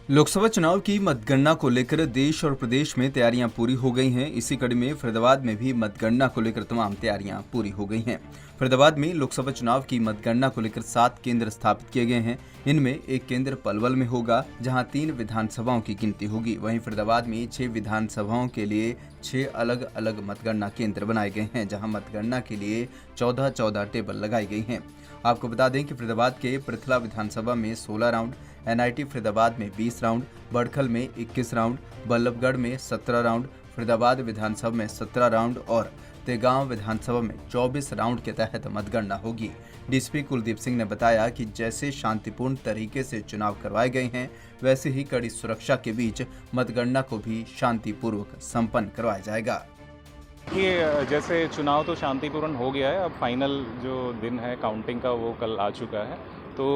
लोकसभा चुनाव की मतगणना को लेकर देश और प्रदेश में तैयारियां पूरी हो गई हैं। इसी कड़ी में फरीदाबाद में भी मतगणना को लेकर तमाम तैयारियां पूरी हो गई हैं। फरीदाबाद में लोकसभा चुनाव की मतगणना को लेकर 7 केंद्र स्थापित किए गए हैं। इनमें एक केंद्र पलवल में होगा, जहां 3 विधानसभाओं की गिनती होगी। वहीं फरीदाबाद में 6 विधानसभाओं के लिए 6 अलग अलग मतगणना केंद्र बनाए गए हैं, जहां मतगणना के लिए 14 टेबल लगाई गई हैं। आपको बता दें कि फरीदाबाद के पृथला विधानसभा में 16 राउंड, एनआईटी फरीदाबाद में 20 राउंड, बड़खल में 21 राउंड, बल्लभगढ़ में 17 राउंड, फरीदाबाद विधानसभा में 17 राउंड और तेगांव विधानसभा में 24 राउंड के तहत मतगणना होगी। डीसीपी कुलदीप सिंह ने बताया कि जैसे शांतिपूर्ण तरीके से चुनाव करवाए गए हैं, वैसे ही कड़ी सुरक्षा के बीच मतगणना को भी शांतिपूर्वक संपन्न करवाया जाएगा। ये जैसे चुनाव तो शांतिपूर्ण हो गया है, अब फाइनल जो दिन है काउंटिंग का वो कल आ चुका है। तो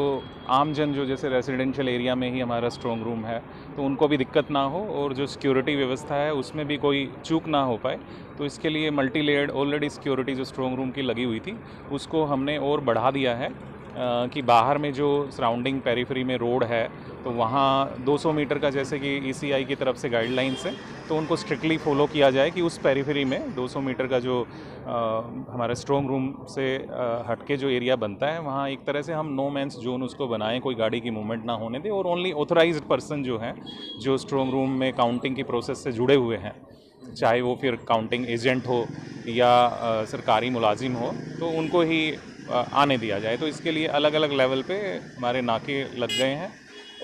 आमजन जो जैसे रेजिडेंशियल एरिया में ही हमारा स्ट्रॉन्ग रूम है, तो उनको भी दिक्कत ना हो और जो सिक्योरिटी व्यवस्था है उसमें भी कोई चूक ना हो पाए, तो इसके लिए मल्टी लेयर्ड ऑलरेडी सिक्योरिटी जो स्ट्रॉन्ग रूम की लगी हुई थी उसको हमने और बढ़ा दिया है कि बाहर में जो सराउंडिंग पेरीफेरी में रोड है तो वहाँ 200 मीटर का जैसे कि ईसीआई की तरफ से गाइडलाइंस है, तो उनको स्ट्रिक्टली फॉलो किया जाए कि उस पेरीफेरी में 200 मीटर का जो हमारे स्ट्रॉन्ग रूम से हटके जो एरिया बनता है वहाँ एक तरह से हम नो मैंस जोन उसको बनाएं, कोई गाड़ी की मूवमेंट ना होने दें और ओनली ऑथराइज्ड पर्सन जो हैं जो स्ट्रॉन्ग रूम में काउंटिंग की प्रोसेस से जुड़े हुए हैं, चाहे वो फिर काउंटिंग एजेंट हो या सरकारी मुलाजिम हो, तो उनको ही आने दिया जाए। तो इसके लिए अलग अलग लेवल पे हमारे नाके लग गए हैं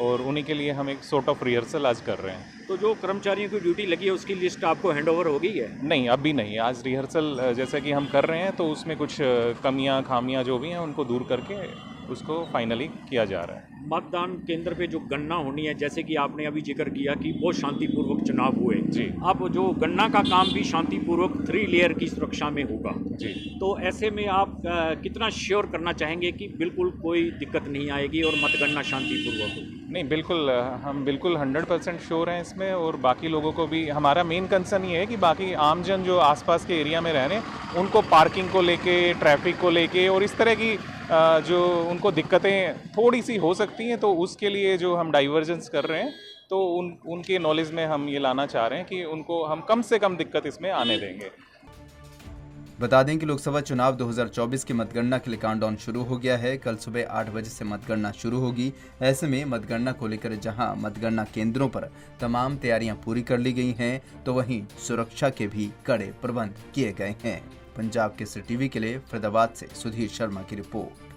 और उन्हीं के लिए हम एक सॉर्ट ऑफ रिहर्सल आज कर रहे हैं। तो जो कर्मचारियों की ड्यूटी लगी है उसकी लिस्ट आपको हैंडओवर हो गई है? नहीं, अभी नहीं। आज रिहर्सल जैसे कि हम कर रहे हैं, तो उसमें कुछ कमियां खामियां जो भी हैं उनको दूर करके उसको फाइनली किया जा रहा है। मतदान केंद्र पे जो गणना होनी है, जैसे कि आपने अभी जिक्र किया कि बहुत शांतिपूर्वक चुनाव हुए जी। अब जो गणना का काम भी शांतिपूर्वक 3 लेयर की सुरक्षा में होगा जी। तो ऐसे में आप कितना श्योर करना चाहेंगे कि बिल्कुल कोई दिक्कत नहीं आएगी और मतगणना शांतिपूर्वक होगी? नहीं, बिल्कुल हम बिल्कुल 100% श्योर हैं इसमें और बाकी लोगों को भी। हमारा मेन कंसर्न ये है कि बाकी आमजन जो आसपास के एरिया में रह रहे हैं उनको पार्किंग को लेके, ट्रैफिक को लेके और इस तरह की जो उनको दिक्कतें थोड़ी सी हो सकती हैं, तो उसके लिए जो हम डाइवर्जेंस कर रहे हैं, तो उनके नॉलेज में हम ये लाना चाह रहे हैं कि उनको हम कम से कम दिक्कत इसमें आने देंगे। बता दें कि लोकसभा चुनाव 2024 की मतगणना के लिए काउंटडाउन शुरू हो गया है। कल सुबह 8 बजे से मतगणना शुरू होगी। ऐसे में मतगणना को लेकर जहां मतगणना केंद्रों पर तमाम तैयारियां पूरी कर ली गई हैं, तो वहीं सुरक्षा के भी कड़े प्रबंध किए गए हैं। पंजाब केसरी टीवी के लिए फरीदाबाद से सुधीर शर्मा की रिपोर्ट।